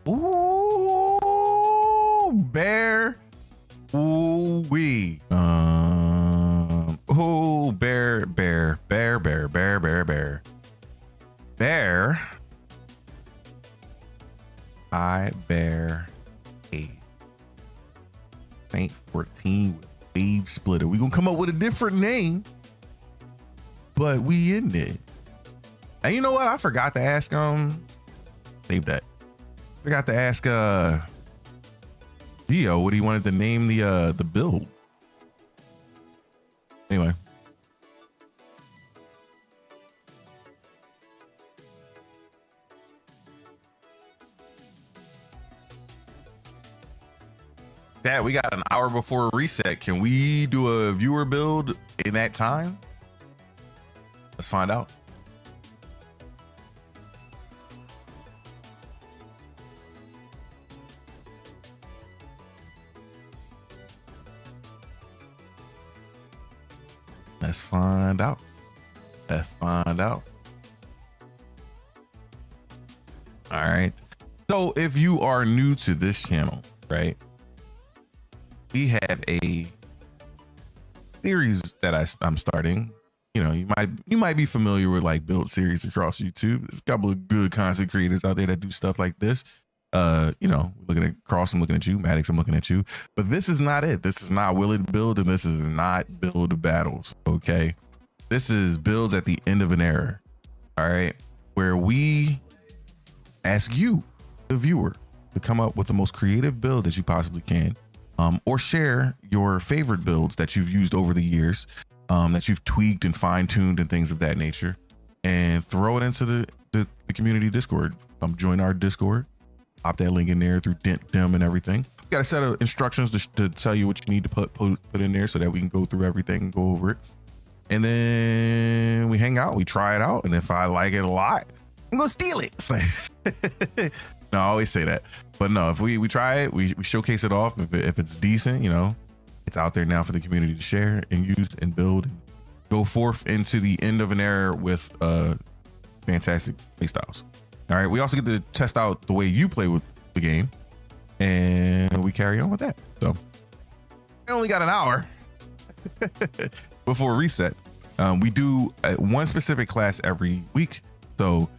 Ooh, bear. Ooh wee. Ooh, bear. IBearHaze. Saint 14 wave splitter. We gonna come up with a different name, but we in there. And you know what? I forgot to ask save that. Forgot to ask Gio what he wanted to name the build. Anyway. Dad, we got an hour before reset. Can we do a viewer build in that time? Let's find out. Let's find out. Let's find out. All right. So if you are new to this channel, right? We have a series that I'm starting. You know, you might be familiar with like build series across YouTube. There's a couple of good content creators out there that do stuff like this. You know, looking at Cross, I'm looking at you. Maddox, I'm looking at you. But this is not it. This is not Will It Build, and this is not build battles. Okay, this is builds at the end of an era. All right, where we ask you, the viewer, to come up with the most creative build that you possibly can. Or share your favorite builds that you've used over the years, that you've tweaked and fine-tuned and things of that nature, and throw it into the community Discord. Join our Discord, pop that link in there through Dem and everything. We got a set of instructions to tell you what you need to put in there so that we can go through everything and go over it. And then we hang out, we try it out, and if I like it a lot, I'm gonna steal it. No, I always say that. But no, if we try it, we showcase it off. If it's decent, you know, it's out there now for the community to share and use and build and go forth into the end of an era with fantastic playstyles. All right, we also get to test out the way you play with the game, and we carry on with that. So I only got an hour before reset. We do one specific class every week, so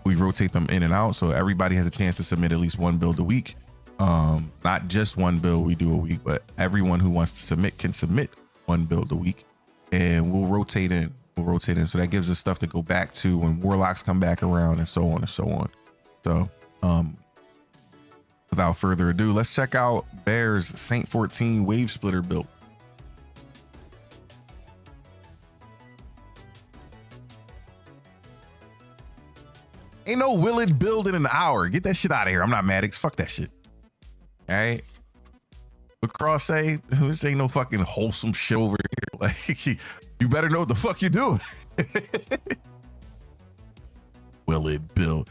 we rotate them in and out, so everybody has a chance to submit at least one build a week. Not just one build we do a week, but everyone who wants to submit can submit one build a week, and we'll rotate in. So that gives us stuff to go back to when warlocks come back around, and so on and so on. So without further ado, let's check out Bear's Saint 14 wave splitter build. Ain't no Will It Build in an hour. Get that shit out of here. I'm not Maddox. Fuck that shit. All right. What Cross say? This ain't no fucking wholesome shit over here. Like, you better know what the fuck you're doing. Will it build?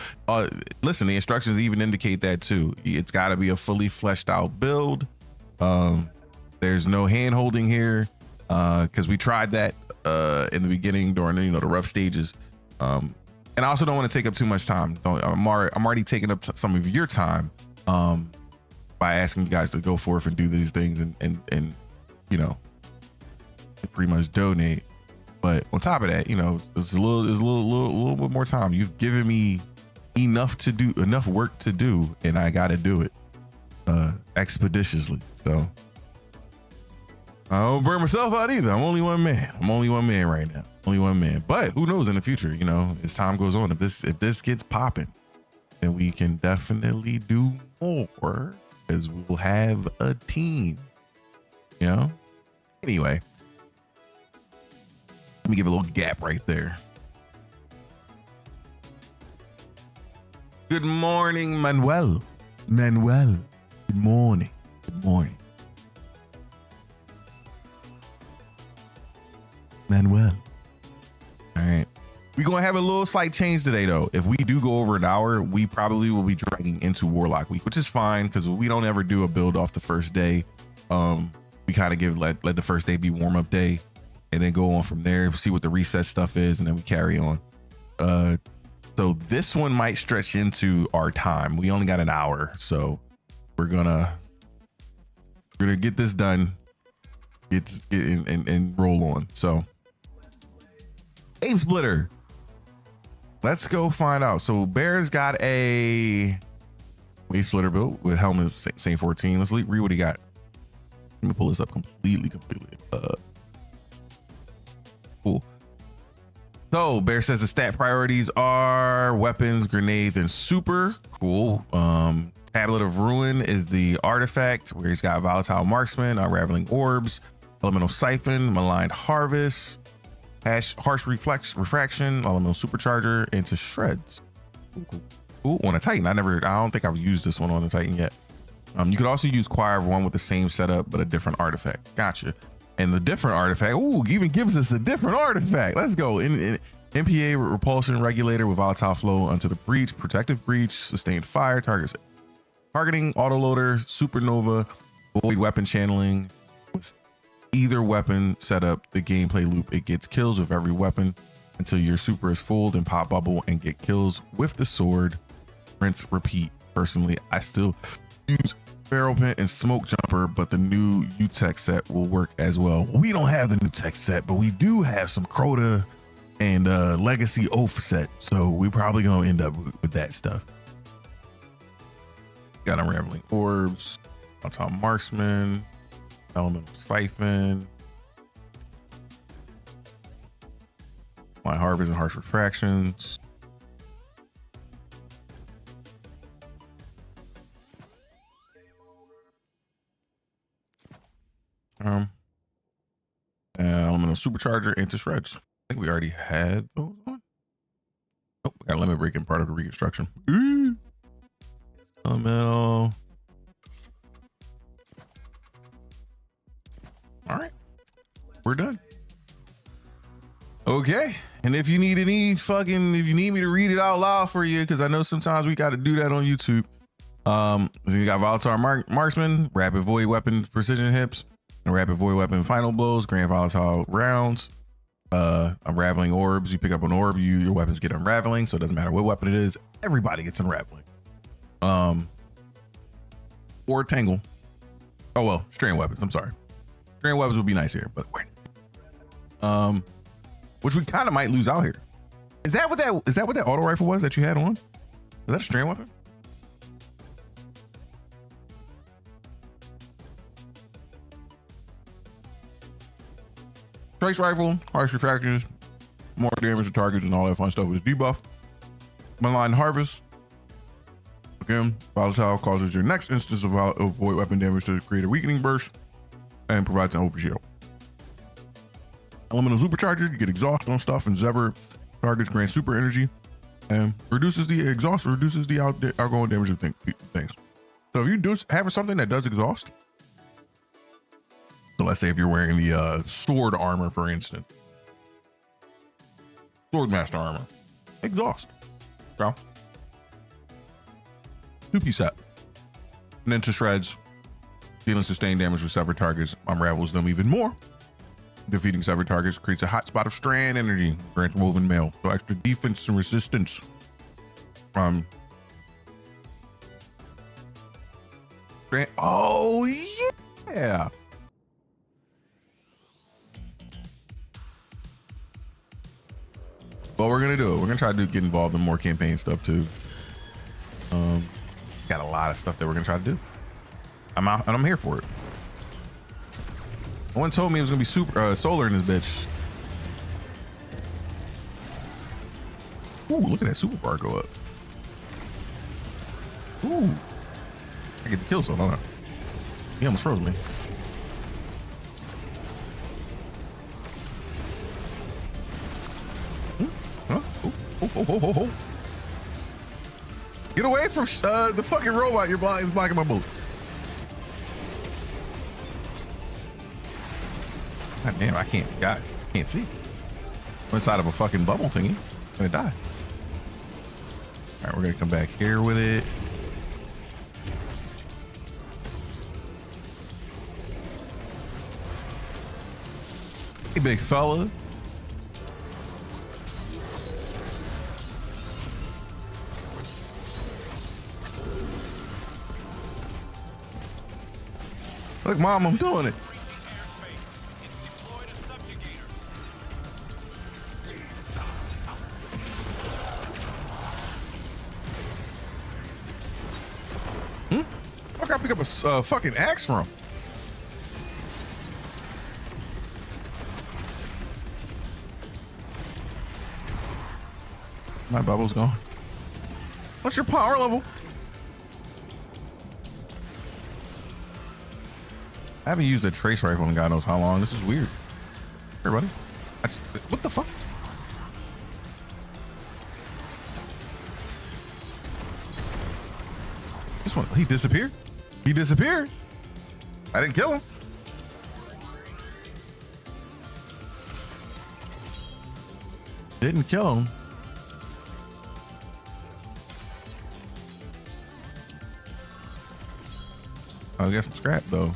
Listen, the instructions even indicate that too. It's got to be a fully fleshed out build. There's no hand holding here, because we tried that in the beginning during the rough stages. And I also don't want to take up too much time. I'm already taking up some of your time by asking you guys to go forth and do these things and you know, pretty much donate. But on top of that, you know, there's a little bit more time. You've given me enough work to do, and I got to do it expeditiously. So I don't burn myself out either. I'm only one man. Right now. Only one man. But who knows in the future, you know, as time goes on, if this gets popping, then we can definitely do more, because we will have a team, you know? Anyway, let me give a little gap right there. Good morning, Manuel. Good morning. Manuel. All right, we're gonna have a little slight change today though. If we do go over an hour, we probably will be dragging into Warlock week, which is fine, because we don't ever do a build off the first day. We kind of let the first day be warm up day, and then go on from there, see what the reset stuff is, and then we carry on. So So this one might stretch into our time. We only got an hour, so we're gonna get this done, get and roll on. So Aim Splitter. Let's go find out. So Bear's got a Wave Splitter build with helmet Saint 14. Let's read what he got. Let me pull this up completely. Cool. So Bear says the stat priorities are weapons, grenades, and super. Cool. Tablet of Ruin is the artifact where he's got volatile marksman, unraveling orbs, elemental siphon, maligned harvest, harsh refraction, elemental supercharger into shreds. Ooh, on a Titan. I don't think I've used this one on the Titan yet. You could also use Choir of One with the same setup but a different artifact. Gotcha. And the different artifact, even gives us a different artifact. Let's go. In MPA repulsion regulator with volatile flow onto the breach, protective breach, sustained fire, targeting autoloader, supernova, void weapon channeling. With either weapon setup, the gameplay loop, it gets kills with every weapon until your super is full, then pop bubble and get kills with the sword. Rinse, repeat. Personally, I still use barrel pin and smoke jumper, but the new UTech set will work as well. We don't have the new tech set, but we do have some Crota and Legacy Oath set, so we probably gonna end up with that stuff. Got unraveling orbs, volatile marksman, elemental siphon, my harvest and harsh refractions. Elemental supercharger into shreds. I think we already had those on. Oh, we got limit breaking particle reconstruction. Elemental. All right, we're done. Okay, and if you need if you need me to read it out loud for you, because I know sometimes we got to do that on YouTube. So you got volatile marksman, rapid void weapon precision hips, and rapid void weapon final blows, grand volatile rounds, unraveling orbs. You pick up an orb, your weapons get unraveling, so it doesn't matter what weapon it is, everybody gets unraveling. Or tangle. Oh well, strand weapons. I'm sorry, strand weapons would be nice here, but wait. Which we kind of might lose out here. Is that what that auto rifle was that you had on? Is that a strand weapon? Trace rifle, harsh refractions, more damage to targets and all that fun stuff with his debuff. Malign harvest. Again, volatile causes your next instance of void weapon damage to create a weakening burst and provides an overshield. Elemental supercharger, you get exhaust on stuff and Zephyr targets grant super energy and reduces the exhaust, reduces the outgoing damage of things. So if you do have something that does exhaust, so let's say if you're wearing the sword armor, for instance, sword master armor, exhaust, so 2-piece set, and then to shreds, dealing sustained damage with severed targets, unravels them even more. Defeating severed targets creates a hot spot of strand energy, grants woven mail, so extra defense and resistance. Oh yeah. Well, we're gonna do it. We're gonna try to get involved in more campaign stuff too. Got a lot of stuff that we're gonna try to do. I'm out and I'm here for it. No one told me it was gonna be super solar in this bitch. Ooh, look at that super bar go up. Ooh, I get to kill someone. Hold on. He almost froze me. Oh. Get away from the fucking robot. You're blocking my bullets. God damn, I can't, guys, I can't see. I'm inside of a fucking bubble thingy. I'm gonna die. All right, we're gonna come back here with it. Hey, big fella. Look, mom, I'm doing it. I gotta pick up a fucking axe from. My bubble's gone. What's your power level? I haven't used a trace rifle in God knows how long. This is weird. Everybody, what the fuck? This one, he disappeared. He disappeared. I didn't kill him. Didn't kill him. Oh, I got some scrap though.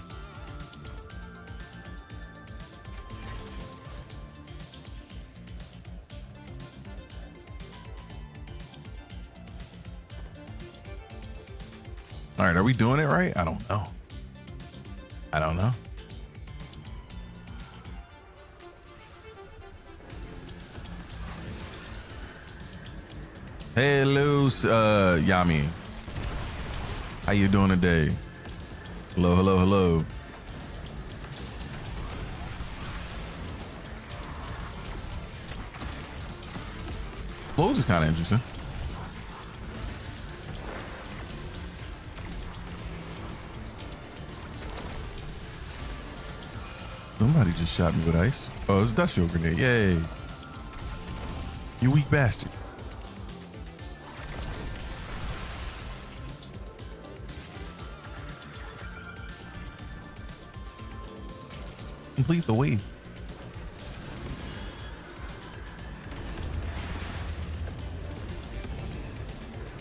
All right, are we doing it right? I don't know. I don't know. Hello, Yami. How you doing today? Hello, hello, hello. Blows is kind of interesting. Somebody just shot me with ice. Oh, it's a dust shield grenade. Yay. You weak bastard. Complete the wave.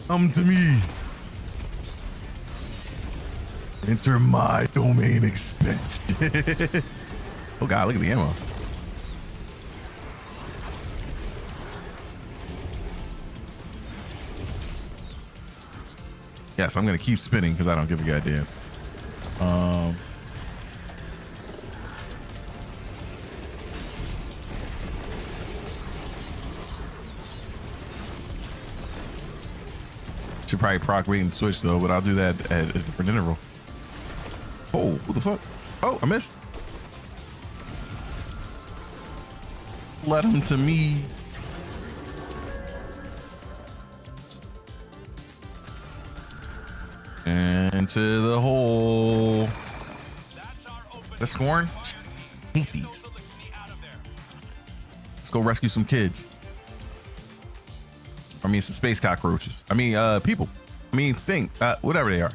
Come to me. Enter my domain expansion. Oh God, look at the ammo. Yes, I'm gonna keep spinning because I don't give a goddamn. Should probably proc wait and switch though, but I'll do that at a different interval. Oh, what the fuck? Oh, I missed. Let him to me. And to the hole. The scorn. Hate these. Let's go rescue some kids. I mean, some space cockroaches. I mean, people. I mean, whatever they are.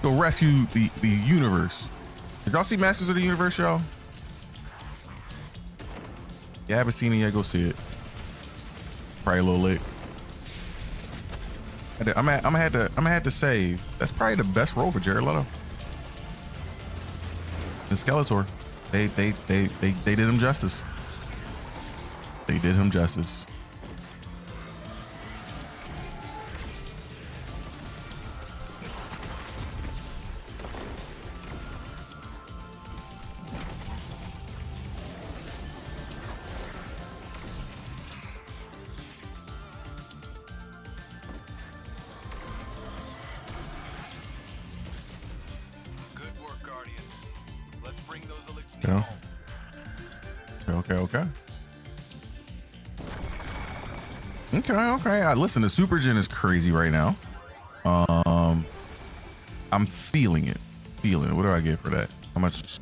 Go rescue the universe. Did y'all see Masters of the Universe, y'all? Yeah, I haven't seen it yet. Go see it. Probably a little late. I'm gonna have to say that's probably the best role for Jared Leto. The Skeletor. They did him justice. They did him justice. Okay. Listen, the Super Gen is crazy right now. I'm feeling it. What do I get for that? How much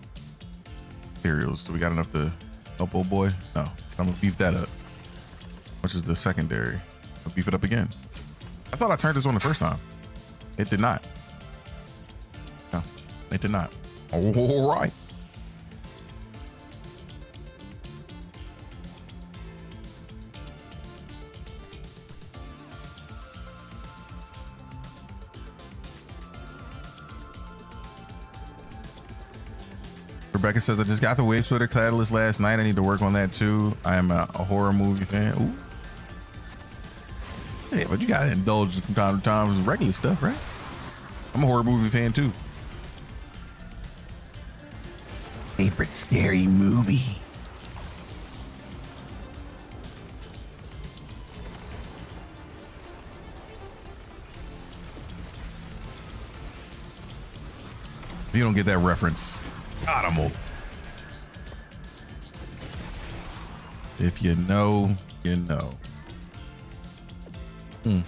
materials? Do we got enough to help old boy? No. I'm gonna beef that up. Which is the secondary. I'll beef it up again. I thought I turned this on the first time. It did not. No, it did not. All right. Rebecca says, I just got the Wave Splitter Catalyst last night. I need to work on that too. I am a horror movie fan. Ooh. Hey, but you gotta indulge from time to time with regular stuff, right? I'm a horror movie fan too. favorite scary movie. If you don't get that reference, God, I'm old. If you know, you know. Am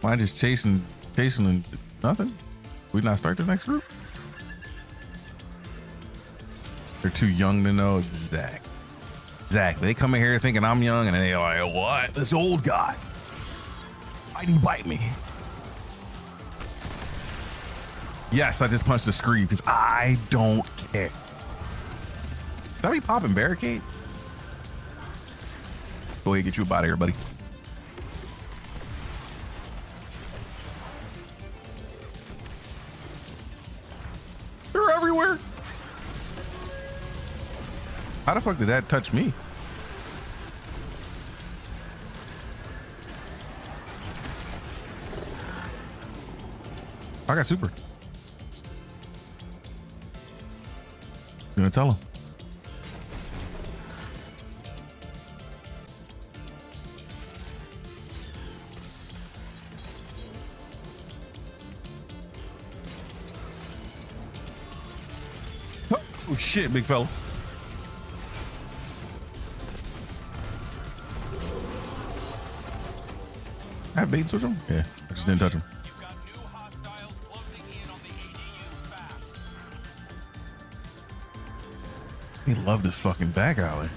I just chasing and nothing? We not start the next group? They're too young to know. Exactly. They come in here thinking I'm young, and they're like, what? This old guy. Why'd he bite me? Yes, I just punched the screen because I don't care. Is that me popping barricade? Go ahead, get you up out of here, buddy. They're everywhere. How the fuck did that touch me? I got super. You gonna tell him? Oh shit, big fella. I have bait switch him? Yeah, I just didn't touch him. You've got new hostiles closing in on the ADU fast. They love this fucking back alley.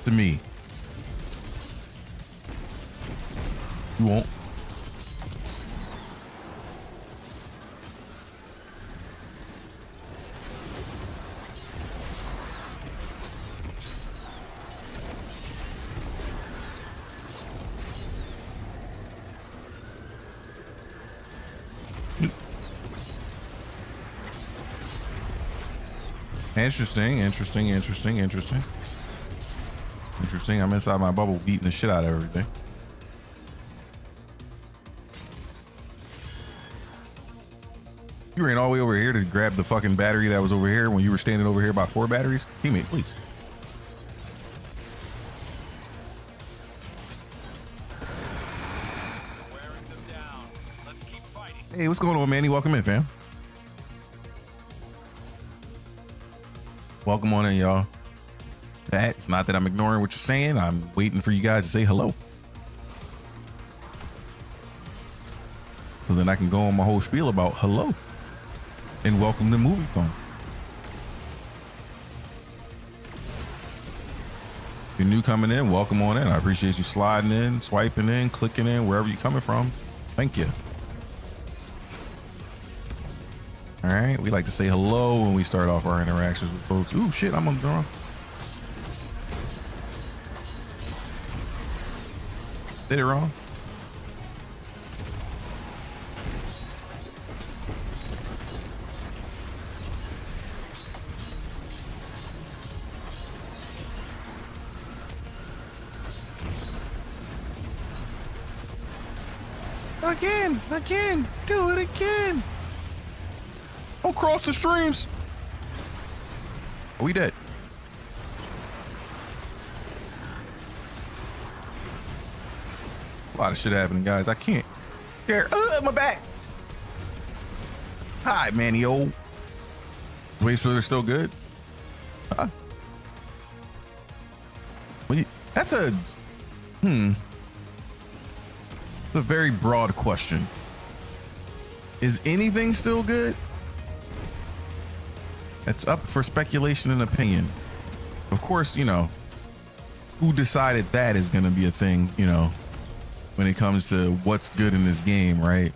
To me. You won't. Interesting. I'm inside my bubble beating the shit out of everything. You ran all the way over here to grab the fucking battery that was over here when you were standing over here by 4 batteries? Teammate, please. Wearing them down. Let's keep fighting. Hey, what's going on, Manny? Welcome in, fam. Welcome on in, y'all. It's not that I'm ignoring what you're saying. I'm waiting for you guys to say hello. So then I can go on my whole spiel about hello and welcome to Movie Phone. If you're new coming in, welcome on in. I appreciate you sliding in, swiping in, clicking in, wherever you're coming from. Thank you. All right, we like to say hello when we start off our interactions with folks. Ooh, shit, I'm on the wrong. Did it wrong? Again, do it again. Don't cross the streams. Are we dead? A lot of shit happening, guys. I can't. Here, my back. Hi, Manny. Old. Waste are still good. That's a It's a very broad question. Is anything still good? It's up for speculation and opinion. Of course, you know, who decided that is going to be a thing, you know, when it comes to what's good in this game, right?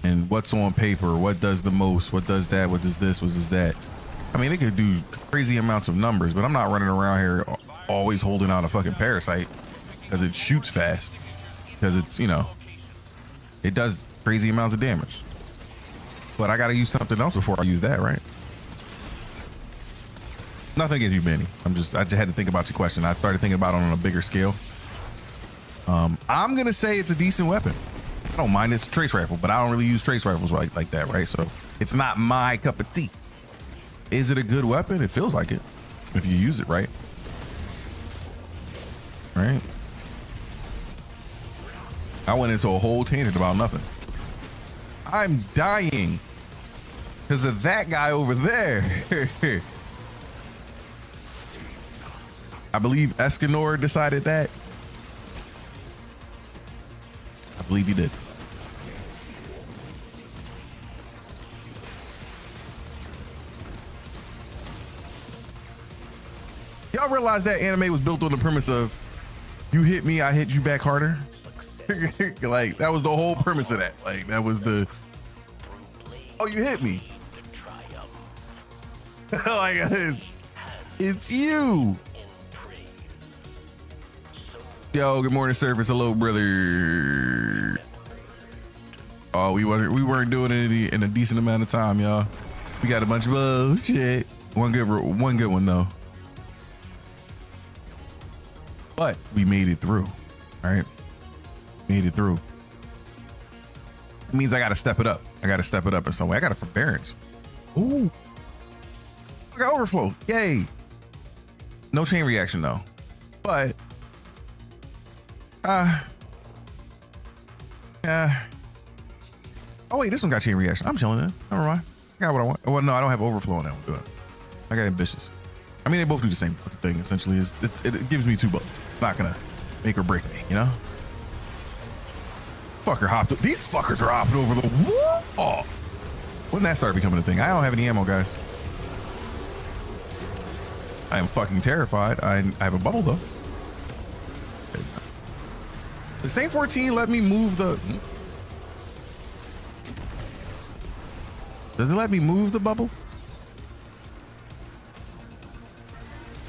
And what's on paper, what does the most, what does that, what does this, what does that? I mean, it could do crazy amounts of numbers, but I'm not running around here always holding out a fucking parasite because it shoots fast, because it's, you know, it does crazy amounts of damage. But I got to use something else before I use that, right? Nothing against you, Benny. I just had to think about your question. I started thinking about it on a bigger scale. I'm gonna say it's a decent weapon. I don't mind it's a trace rifle, but I don't really use trace rifles like that, right? So it's not my cup of tea. Is it a good weapon? It feels like it if you use it right. Right? I went into a whole tangent about nothing. I'm dying because of that guy over there. I believe Escanor decided that. I believe he did. Y'all realize that anime was built on the premise of you hit me, I hit you back harder? Like, that was the whole premise of that. Like, that was the, oh, you hit me. Like, it's you. Yo, good morning, service. Hello, brother. Oh, we weren't doing it in a decent amount of time, y'all. We got a bunch of bullshit. One good one though. But we made it through. All right, made it through. It means I got to step it up. I got to step it up in some way. I got a forbearance. Ooh, I got overflow. Yay! No chain reaction though, but. Yeah. Oh wait, this one got chain reaction. I'm chilling in. Never mind. I got what I want. Well, no, I don't have overflow on that one. Good. I got ambitious. I mean, they both do the same thing. Essentially, it gives me 2 bullets. Not gonna make or break me, you know. Fucker hopped. These fuckers are hopping over the wall. When that start becoming a thing? I don't have any ammo, guys. I am fucking terrified. I have a bubble though. The Saint 14 let me move the. Does it let me move the bubble?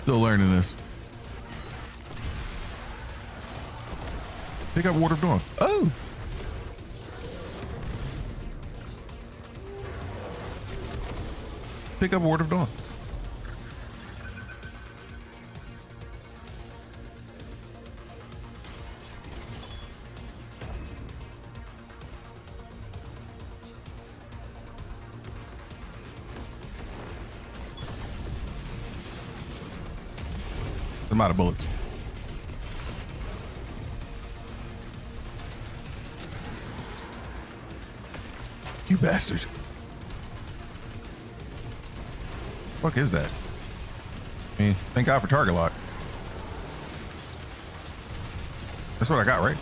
Still learning this. Pick up Ward of Dawn. Oh. Pick up Ward of Dawn. I'm out of bullets. You bastard. Fuck is that? I mean, thank God for target lock. That's what I got, right?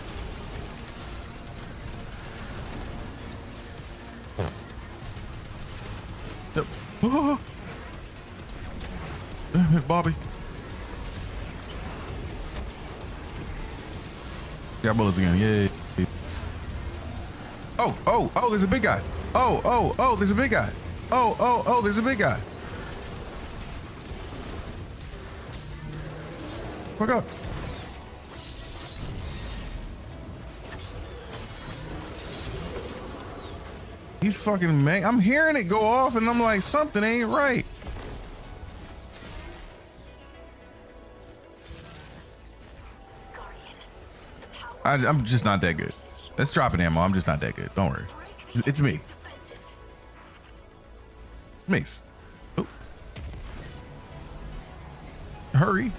Yep. Damn it, Bobby. Got bullets again. Yay. Oh, there's a big guy. Oh, there's a big guy. Oh, there's a big guy. Fuck up. He's fucking man. I'm hearing it go off and I'm like, something ain't right. I'm just not that good. Let's drop an ammo. I'm just not that good. Don't worry. It's me. Mace. Oh. Hurry.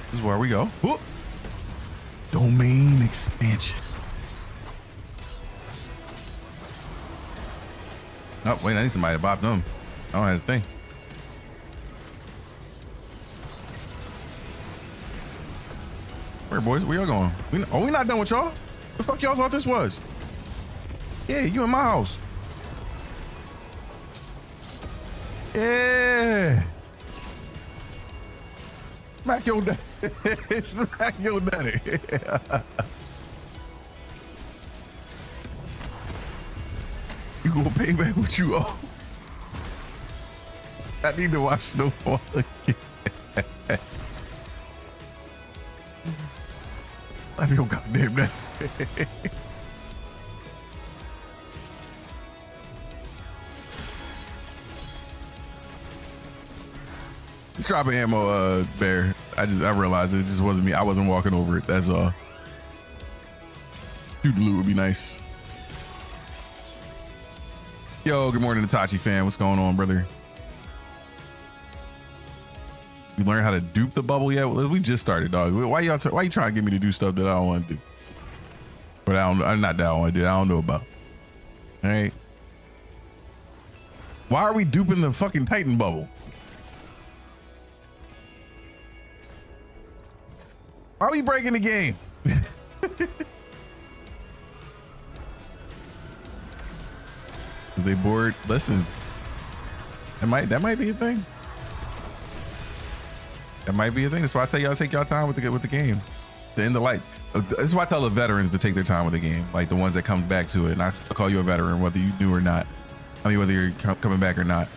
This is where we go. Oh. Domain expansion. Oh, wait, I need somebody to bop them. I don't have a thing. Where, boys? Where y'all going? We not done with y'all? The fuck y'all thought this was? Yeah, you in my house. Yeah. Smack your daddy. Smack your daddy. You gonna pay back what you owe? I need to watch Snowfall again. I feel goddamn that. It's dropping ammo, Bear. I realized it just wasn't me. I wasn't walking over it. That's all. Shooting loot would be nice. Yo, good morning, Itachi fan. What's going on, brother? You learned how to dupe the bubble yet? We just started, dog. Why you trying to get me to do stuff that I don't want to do? But I'm not that I want to do. I don't know about. All right. Why are we duping the fucking Titan bubble? Why are we breaking the game? Is they bored? Listen, that might be a thing. That might be a thing. That's why I tell y'all take y'all time with the game. The end of life. That's why I tell the veterans to take their time with the game, like the ones that come back to it. And I still call you a veteran, whether you do or not. I mean, whether you're coming back or not.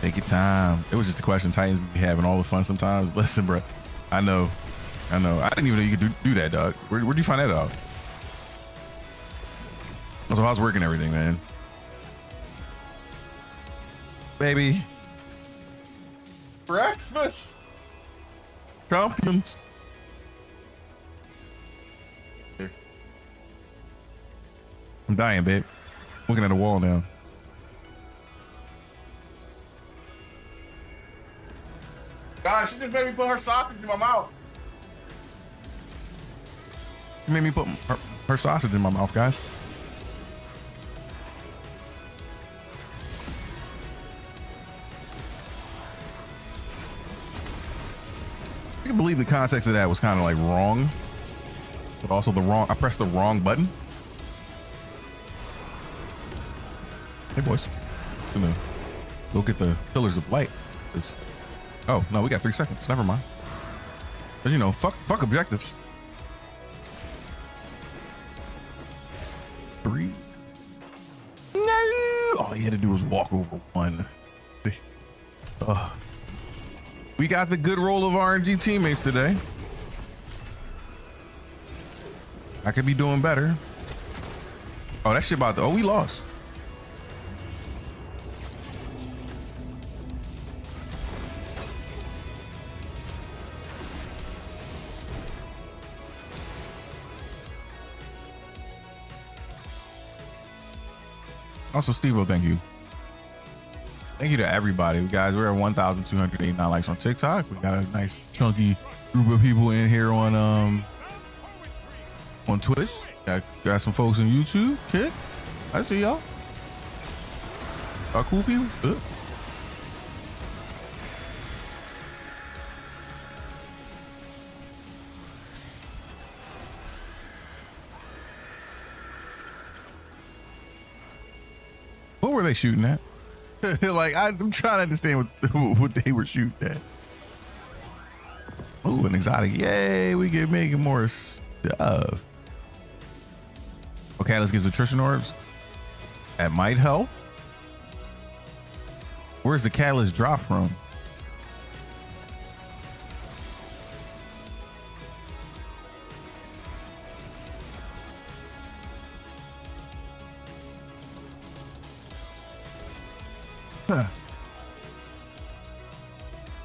Take your time. It was just a question. Titans be having all the fun sometimes. Listen, bro. I know. I didn't even know you could do that, dog. Where'd you find that out? So how's working everything, man? Baby. Breakfast. Champions. Here. I'm dying, babe. Looking at a wall now. Gosh, she just made me put her sausage in my mouth. She made me put her sausage in my mouth, guys. I can believe the context of that was kind of like wrong, but also I pressed the wrong button. Hey boys, gonna go get the pillars of light. Oh no, we got 3 seconds. Never mind. But you know, fuck objectives. 3. No. All he had to do was walk over 1. We got the good roll of RNG teammates today. I could be doing better. Oh, that shit about the. Oh, we lost. Also, Steve-O, thank you. Thank you to everybody, guys. We're at 1,289 likes on TikTok. We got a nice chunky group of people in here on Twitch. Got some folks on YouTube. Kid, I see y'all. Are cool people? Good. What were they shooting at? Like, I'm trying to understand what they were shooting at. Ooh, an exotic. Yay, we get making more stuff. Okay, let's get attrition orbs. That might help. Where's the catalyst drop from?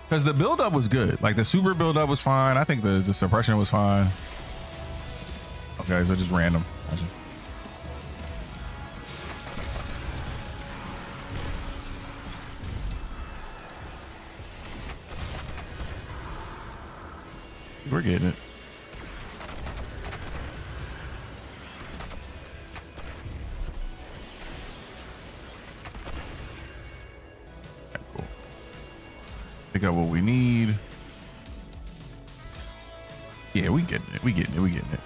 Because the buildup was good. Like the super buildup was fine. I think the suppression was fine. Okay, so just random. Gotcha. We're getting it. Pick up what we need. Yeah, we getting it. We getting it. We getting it.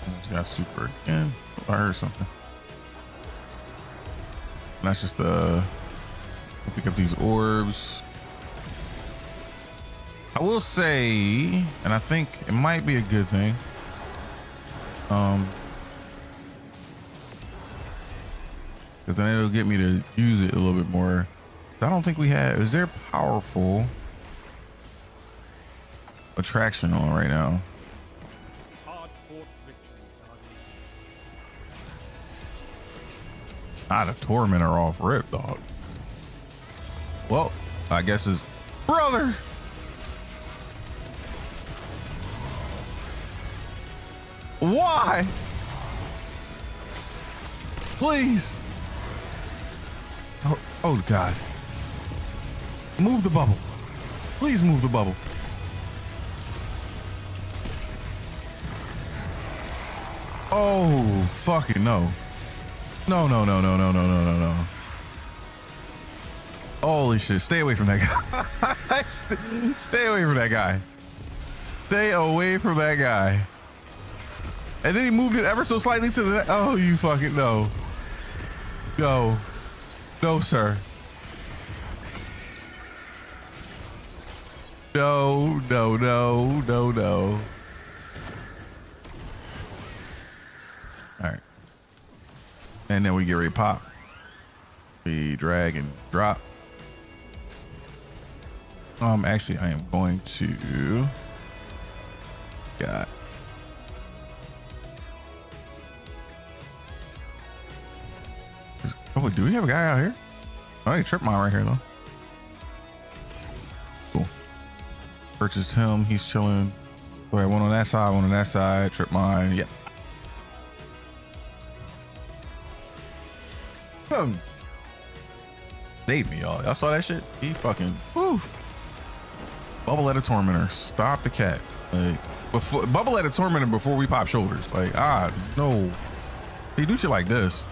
Almost got super again. Oh, I heard something. And that's just pick up these orbs. I will say, and I think it might be a good thing. Because then it'll get me to use it a little bit more. I don't think we have. Is there powerful? attraction on right now. Hard fought victory, Guardian. Not a tormentor off rip, dog. Well, I guess his brother. Why? Please. Oh God. Move the bubble. Please move the bubble. Oh, fucking no. No, no, no, no, no, no, no, no, no. Holy shit. Stay away from that guy. Stay away from that guy. Stay away from that guy. And then he moved it ever so slightly to the... Oh, you fucking... No. No. No, sir. No, no, no, no, no. All right. And then we get ready to pop. We drag and drop. Actually, I am going to... God. Oh, do we have a guy out here? Oh, hey, trip mine right here though. Cool. Purchased him. He's chilling. All right, one on that side, one on that side. Trip mine. Yep. Saved me, y'all. Y'all saw that shit? He fucking woo. Bubble at a tormentor. Stop the cat. Like before, bubble at a tormentor before we pop shoulders. Like no. He do shit like this.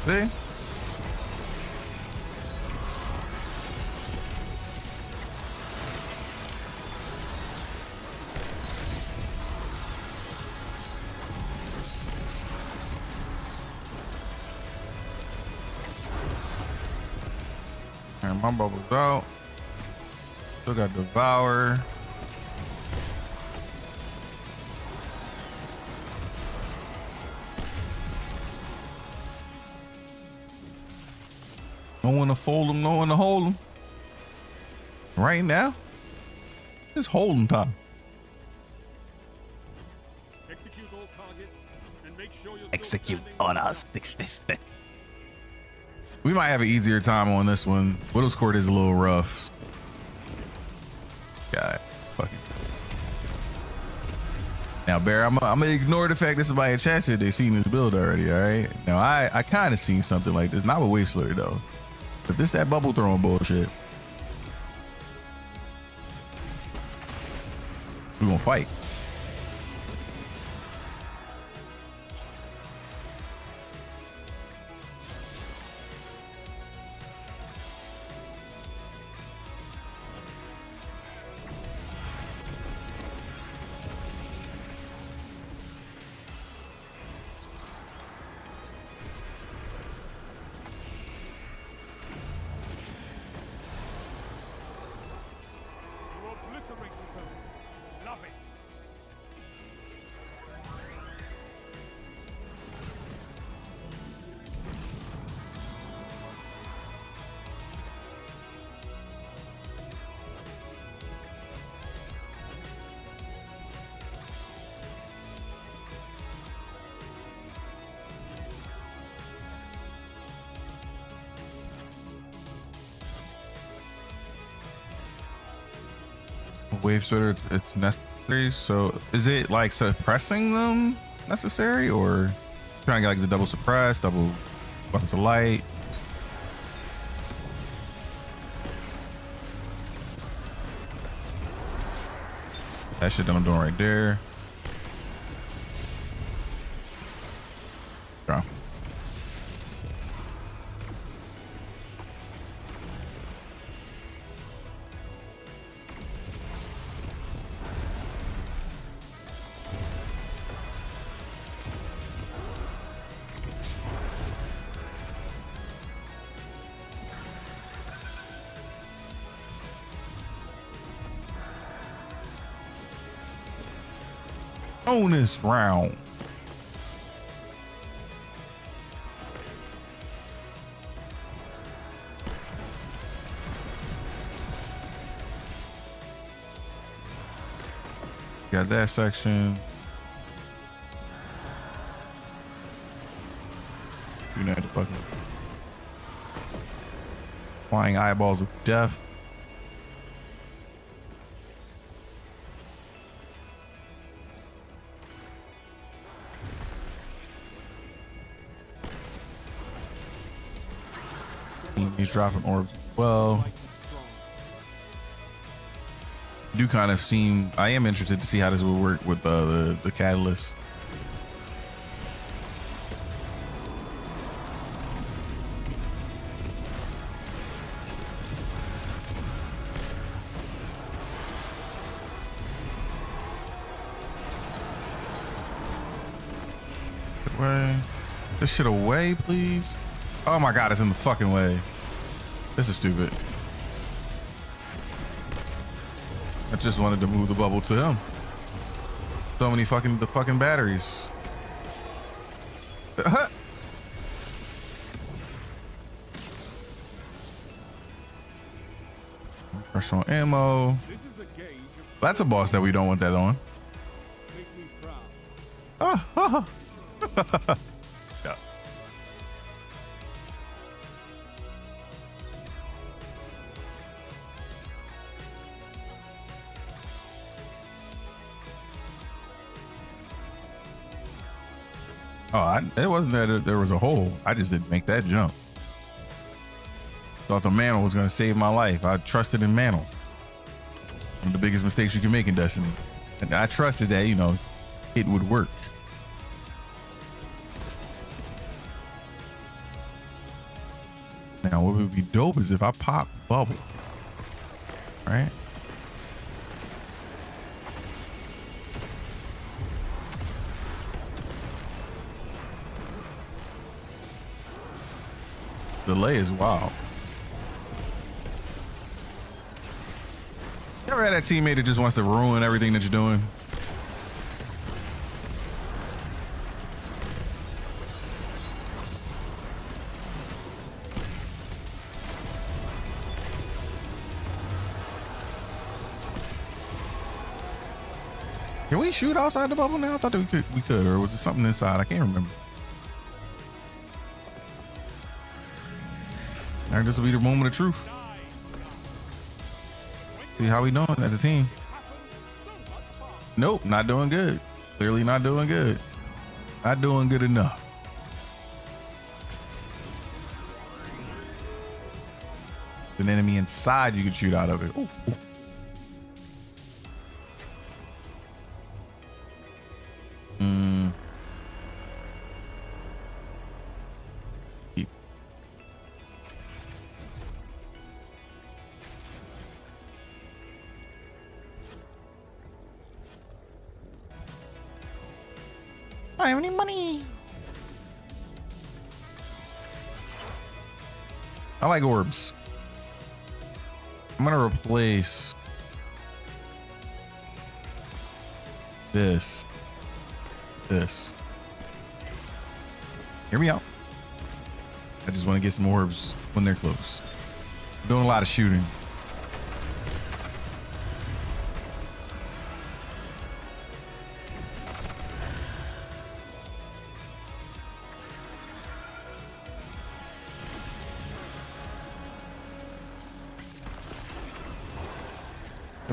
See? And my bubble's out. Still got Devour. No one to fold him, no one to hold him. Right now, it's holding time. Execute all targets and make sure you're Execute on us. We might have an easier time on this one. Widow's Court is a little rough. God, fucking. Now, Bear, I'm gonna ignore the fact this is by a chassis they seen this build already. All right. Now, I kind of seen something like this, not with Wave Slurry though. But this that bubble throwing bullshit. We gonna fight. Love it. Wave Splitter, it's necessary. So is it like suppressing them necessary, or trying to get like the double suppress, double weapons of light? That shit that I'm doing right there. Draw. Bonus round. Got that section. You know the fucking flying eyeballs of death. He's dropping orbs as well. Do kind of seem, I am interested to see how this will work with the catalyst. Away. This shit away, please. Oh my god, it's in the fucking way. This is stupid. I just wanted to move the bubble to him. So many fucking batteries. Pressure on ammo. That's a boss that we don't want that on. Yeah. Oh, it wasn't that there was a hole. I just didn't make that jump. Thought the mantle was gonna save my life. I trusted in mantle. One of the biggest mistakes you can make in Destiny. And I trusted that, you know, it would work. Now, what would be dope is if I pop bubble, right? Delay is wild. You ever had that teammate that just wants to ruin everything that you're doing? Can we shoot outside the bubble now? I thought that we could, or was it something inside? I can't remember. All right, this will be the moment of truth. See how we doing as a team? Nope, not doing good. Clearly not doing good. Not doing good enough. An enemy inside you can shoot out of it. Ooh. I don't have any money. I like orbs. I'm gonna replace this. Hear me out. I just want to get some orbs when they're close. I'm doing a lot of shooting.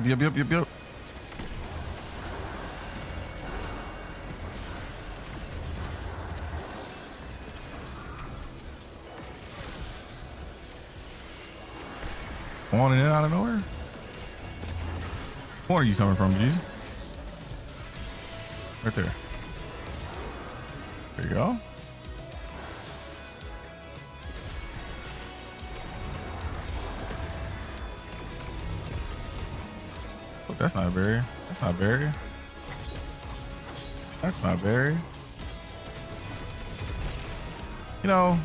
Yep. On and in out of nowhere? Where are you coming from, Jesus? Right there. There you go. Oh, that's not a barrier. That's not a barrier. That's not a barrier. You know,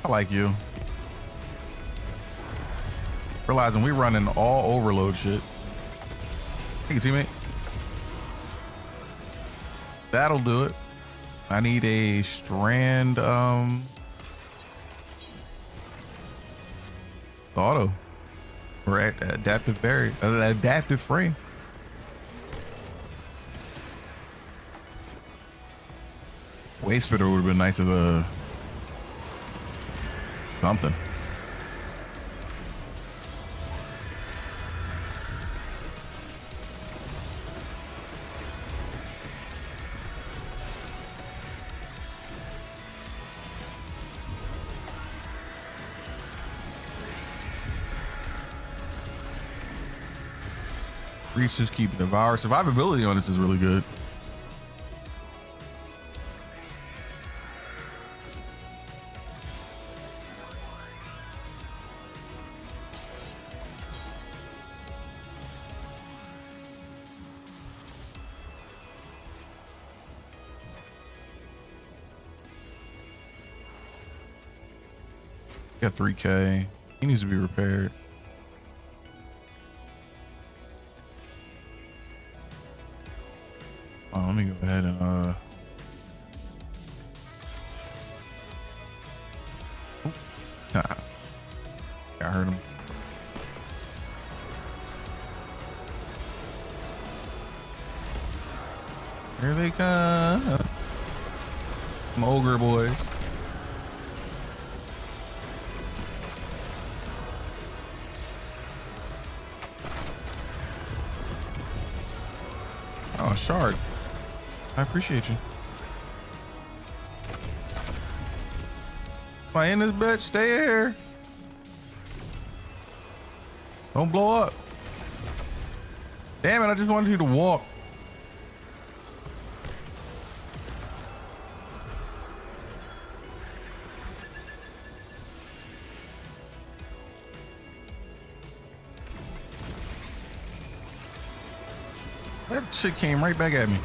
I like you. Realizing we running all overload shit. Thank you, teammate. That'll do it. I need a strand auto or adaptive berry, adaptive frame. Waste spitter would have been nice as a something. Reaches keep devour. Survivability on this is really good. Got 3K. He needs to be repaired. Oh, let me go ahead and I heard him. Here they come. Some ogre boys. Oh, shard. I appreciate you. Am I in this bitch? Stay here. Don't blow up. Damn it, I just wanted you to walk. That shit came right back at me.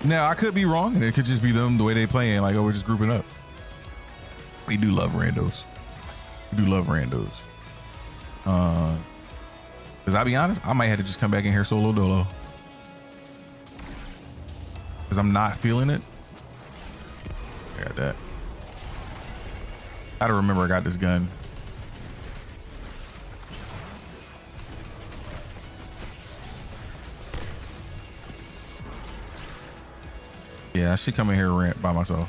Now, I could be wrong, and it could just be them the way they playing, like, oh, we're just grouping up. We do love randos. We do love randos. Because I'll be honest, I might have to just come back in here solo dolo. Because I'm not feeling it. I got that. I gotta remember I got this gun. Yeah, I should come in here and rant by myself.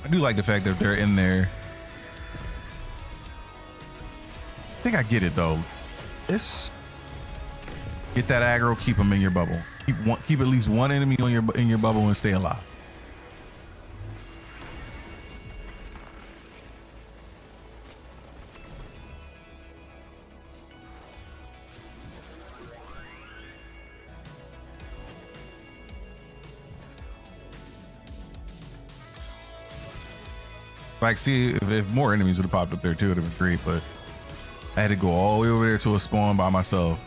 I do like the fact that they're in there. I think I get it though. It's get that aggro, keep them in your bubble. Keep at least one enemy on in your bubble and stay alive. Like, see, if more enemies would have popped up there too, it would have been great, but I had to go all the way over there to a spawn by myself.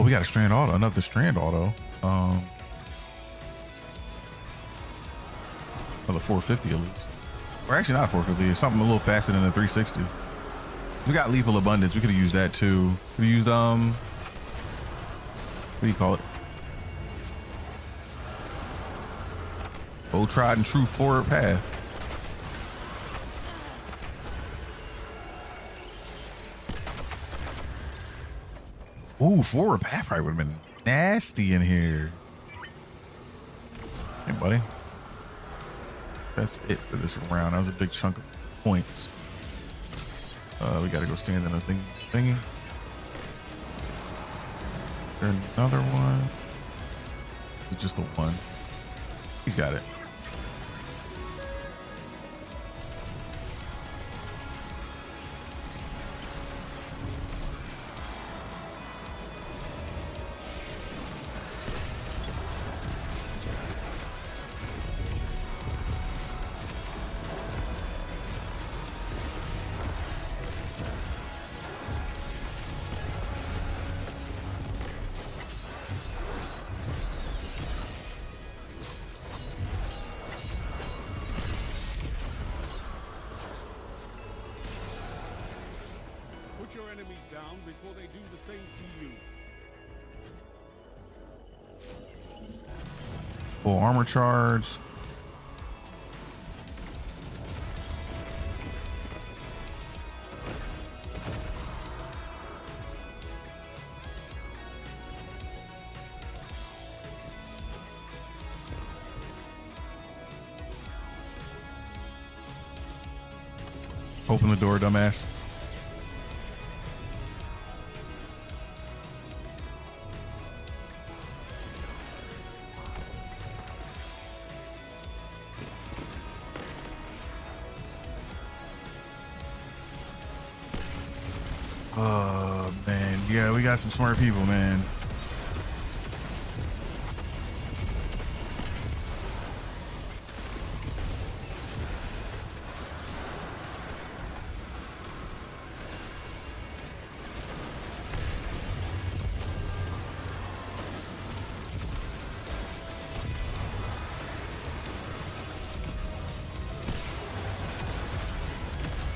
Oh, we got a strand auto, another strand auto. Another 450 at least. Or actually not 450, it's something a little faster than a 360. We got lethal abundance. We could have used that too. Could have used what do you call it? Old tried and true forward path. Ooh, forward path probably would have been nasty in here. Hey, buddy. that's it for this round. That was a big chunk of points. We gotta go stand in a thingy. There's another one. It's just the one. He's got it. Put your enemies down before they do the same to you. Full armor charge. Open the door, dumbass. Oh man, yeah, we got some smart people, man.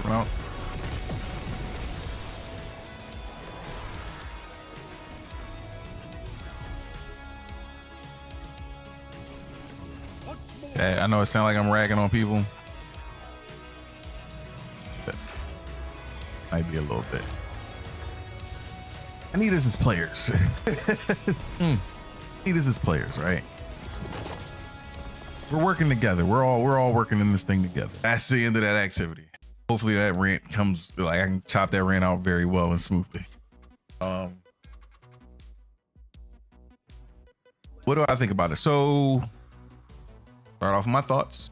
Run out. I know it sounds like I'm ragging on people. But might be a little bit. I need us as players. Need us as players, right? We're working together. We're all working in this thing together. That's the end of that activity. Hopefully that rant comes, like I can chop that rant out very well and smoothly. What do I think about it? So start off with my thoughts.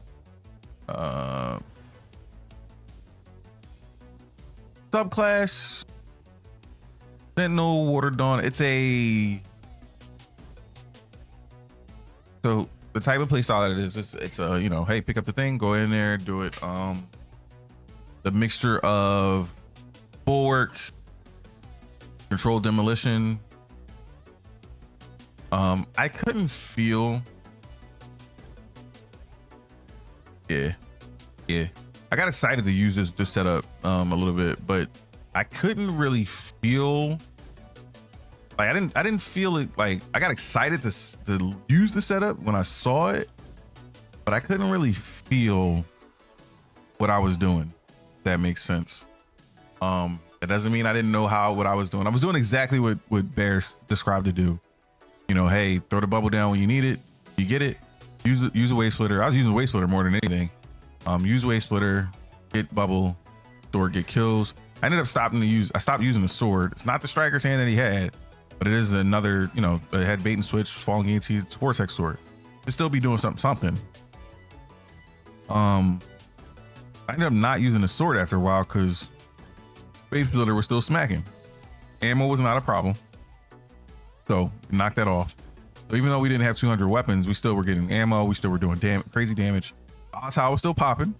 Subclass Sentinel Water Dawn. It's a so the type of playstyle that it is. It's a, you know, hey, pick up the thing, go in there, do it. The mixture of bulwark, controlled demolition. I couldn't feel. Yeah. I got excited to use this setup a little bit, but I couldn't really feel like I didn't feel it. Like I got excited to use the setup when I saw it, but I couldn't really feel what I was doing. If that makes sense. That doesn't mean I didn't know what I was doing. I was doing exactly what Bear described to do. You know, hey, throw the bubble down when you need it. You get it. Use a wave splitter. I was using wave splitter more than anything. Use wave splitter, get bubble, sword, get kills. I ended up I stopped using the sword. It's not the striker's hand that he had, but it is another, you know, it had bait and switch, falling guarantees, vortex sword. It'd still be doing something. I ended up not using the sword after a while because wave splitter was still smacking. Ammo was not a problem. So knock that off. So even though we didn't have 200 weapons, we still were getting ammo. We still were doing crazy damage. Tower was still popping.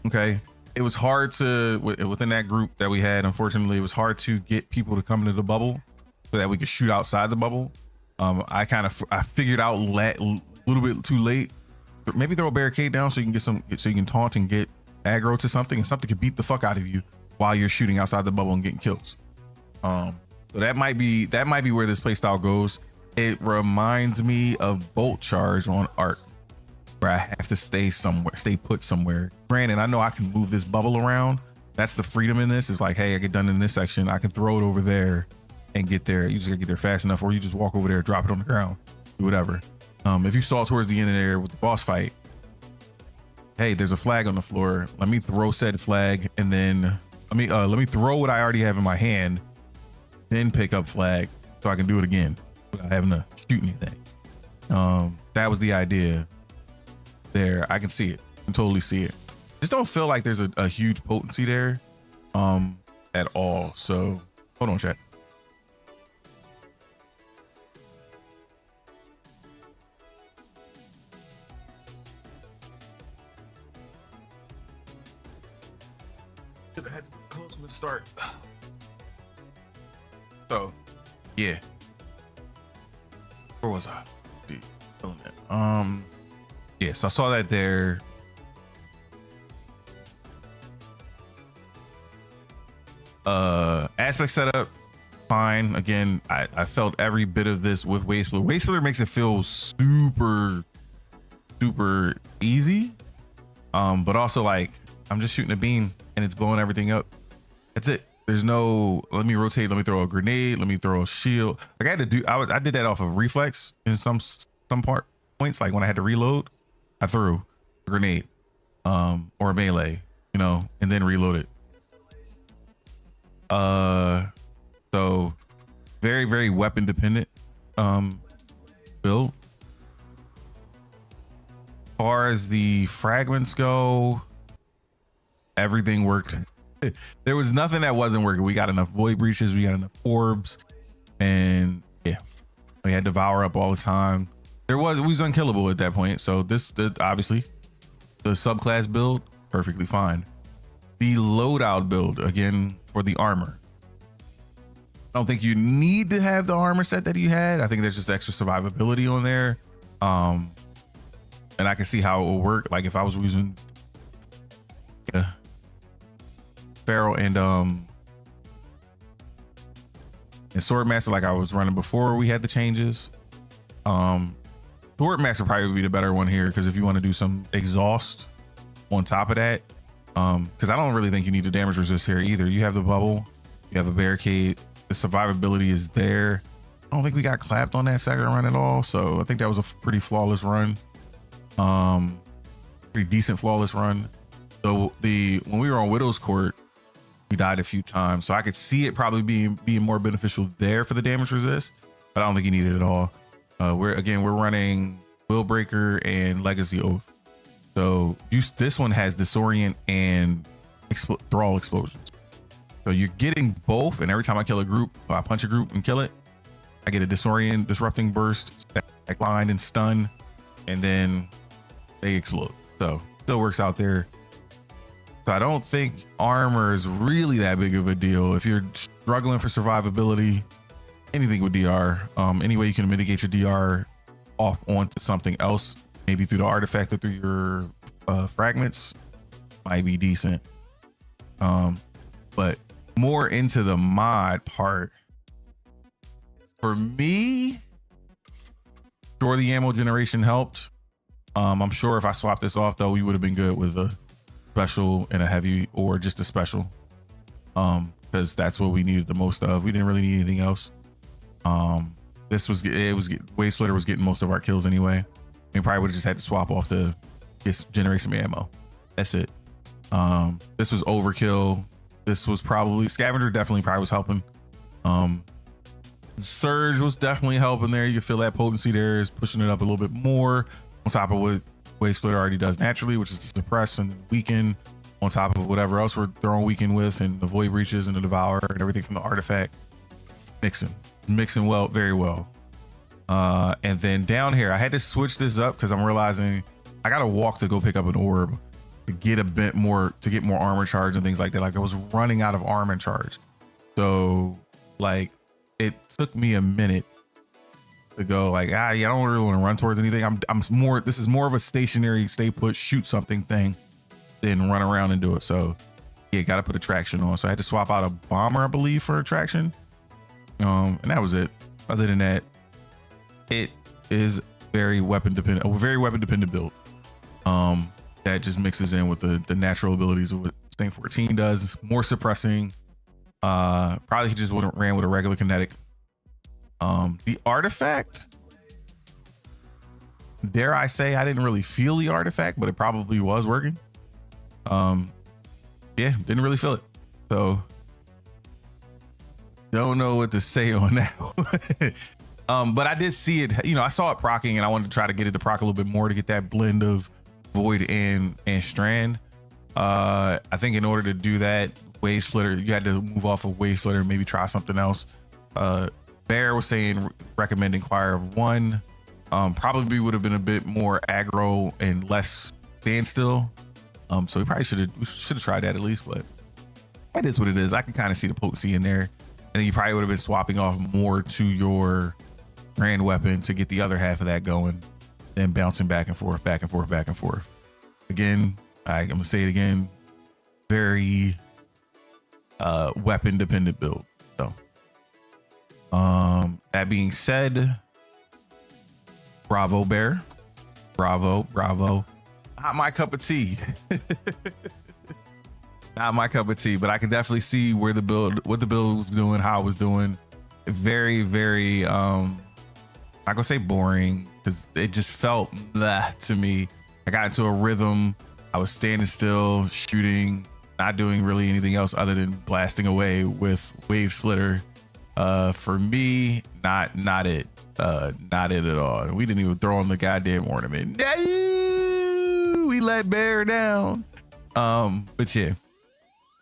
Okay. It was hard to, within that group that we had, unfortunately, it was hard to get people to come into the bubble so that we could shoot outside the bubble. I figured out a little bit too late. Maybe throw a barricade down so you can so you can taunt and get aggro to something, and something could beat the fuck out of you while you're shooting outside the bubble and getting kills. So that might be where this playstyle goes. It reminds me of Bolt Charge on Arc, where I have to stay put somewhere. Granted, I know I can move this bubble around. That's the freedom in this. It's like, hey, I get done in this section, I can throw it over there and get there. You just gotta get there fast enough, or you just walk over there, drop it on the ground, do whatever. If you saw towards the end of there with the boss fight, hey, there's a flag on the floor. Let me throw said flag, and then let me throw what I already have in my hand, then pick up flag so I can do it again without having to shoot anything. That was the idea there. I can see it. I can totally see it. Just don't feel like there's a huge potency there at all. So hold on, chat. Should have had to close from the start. So yeah. Where was I? Yeah, so I saw that there. Aspect setup, fine. Again, I felt every bit of this with Wave Splitter. Wave Splitter makes it feel super easy. But also like I'm just shooting a beam and it's blowing everything up. That's it. There's no let me rotate, let me throw a grenade, let me throw a shield. Like I had to do I did that off of reflex in some points. Like when I had to reload, I threw a grenade or a melee, you know, and then reload it. So very weapon dependent build. As far as the fragments go, everything worked. There was nothing that wasn't working. We got enough void breaches, we got enough orbs, and yeah, we had Devour up all the time. We was unkillable at that point. So this obviously the subclass build perfectly fine. The loadout build again for the armor. I don't think you need to have the armor set that you had. I think there's just extra survivability on there. And I can see how it will work. Like if I was using Pharaoh and Swordmaster like I was running before we had the changes. Swordmaster probably would be the better one here because if you want to do some exhaust on top of that, because I don't really think you need to damage resist here either. You have the bubble, you have a barricade, the survivability is there. I don't think we got clapped on that second run at all, so I think that was a pretty flawless run. Pretty decent flawless run. So when we were on Widow's Court, we died a few times, so I could see it probably being more beneficial there for the damage resist, but I don't think you need it at all. We're running Willbreaker and Legacy Oath. So this one has Disorient and Thrall Explosions. So you're getting both, and every time I kill a group, I punch a group and kill it, I get a Disorient, Disrupting Burst, Stack Blind, and Stun, and then they explode. So still works out there. So I don't think armor is really that big of a deal. If you're struggling for survivability, anything with DR, any way you can mitigate your DR off onto something else, maybe through the artifact or through your fragments, might be decent. But more into the mod part, for me, sure, the ammo generation helped. I'm sure if I swapped this off though, we would have been good with a special and a heavy, or just a special, because that's what we needed the most of. We didn't really need anything else. Wave Splitter was getting most of our kills anyway. We probably would have just had to swap off to generate some ammo. That's it. This was overkill. This was probably Scavenger probably was helping. Surge was definitely helping there. You can feel that potency there is pushing it up a little bit more on top of what Wave Splitter already does naturally, which is to suppress and weaken on top of whatever else we're throwing weaken with, and the void breaches and the Devour and everything from the artifact. Mixing well, very well. And then down here, I had to switch this up because I'm realizing I gotta walk to go pick up an orb to get a bit more, to get more armor charge and things like that. Like I was running out of armor charge. So like it took me a minute to go like, yeah, I don't really want to run towards anything. This is more of a stationary, stay put, shoot something thing than run around and do it. So yeah, got to put a traction on. So I had to swap out a bomber, I believe, for a traction. And that was it. Other than that, it is very weapon dependent, a very weapon dependent build. That just mixes in with the natural abilities of what Stain 14 does. More suppressing. Probably just would have ran with a regular kinetic. The artifact, dare I say, I didn't really feel the artifact, but it probably was working. Yeah, didn't really feel it. So don't know what to say on that. But I did see it, you know, I saw it proccing and I wanted to try to get it to proc a little bit more to get that blend of Void and Strand. I think in order to do that, Wave Splitter, you had to move off of Wave Splitter and maybe try something else. Bear was saying recommend Inquire of 1. Probably would have been a bit more aggro and less standstill. So we probably should have tried that at least, but that is what it is. I can kind of see the potency in there. And then you probably would have been swapping off more to your grand weapon to get the other half of that going, then bouncing back and forth, back and forth, back and forth. Again, I'm gonna say it again, very weapon dependent build. So that being said, bravo Bear, bravo. Not my cup of tea. Not my cup of tea, but I can definitely see where the build, what the build was doing, how it was doing. Very not gonna say boring, because it just felt blah to me. I got into a rhythm. I was standing still, shooting, not doing really anything else other than blasting away with Wave Splitter. For me, not it at all. We didn't even throw on the goddamn ornament. No, we let Bear down. But yeah.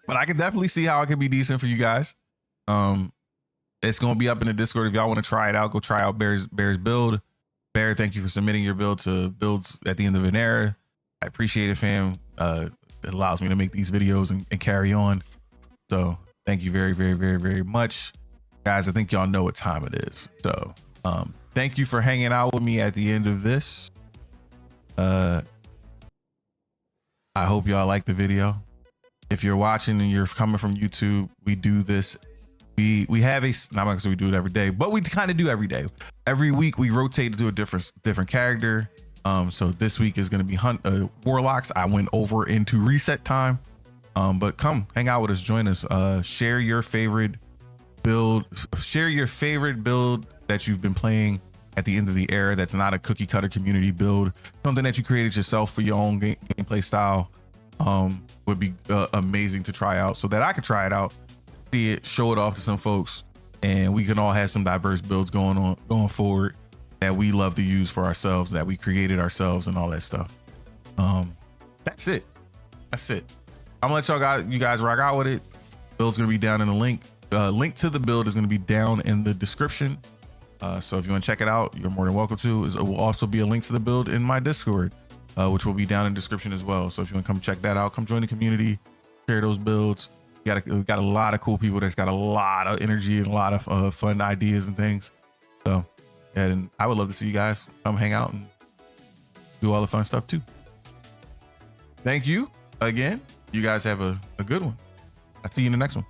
But I can definitely see how it could be decent for you guys. It's gonna be up in the Discord if y'all want to try it out. Go try out Bear's build. Bear, thank you for submitting your build to Builds at the End of an Era. I appreciate it, fam. It allows me to make these videos and carry on. So thank you very much, guys. I think y'all know what time it is. So thank you for hanging out with me at the end of this. I hope y'all like the video. If you're watching and you're coming from YouTube, we do this. We have a, not because we do it every day, but we kind of do every day. Every week we rotate to do a different character. So this week is going to be Warlocks. I went over into reset time. But come hang out with us, join us, share your favorite build, share your favorite build that you've been playing at the end of the era. That's not a cookie cutter community build, something that you created yourself for your own gameplay style. Would be amazing to try out, so that I could try it out, see it, show it off to some folks, and we can all have some diverse builds going forward that we love to use for ourselves, that we created ourselves, and all that stuff. That's it. I'm gonna let you guys rock out with it. Build's gonna be down in the link. Link to the build is gonna be down in the description. So if you want to check it out, you're more than welcome to. It will also be a link to the build in my Discord, which will be down in the description as well. So if you want to come check that out, come join the community, share those builds. We got a lot of cool people that's got a lot of energy and a lot of fun ideas and things. So, and I would love to see you guys come hang out and do all the fun stuff too. Thank you again. You guys have a good one. I'll see you in the next one.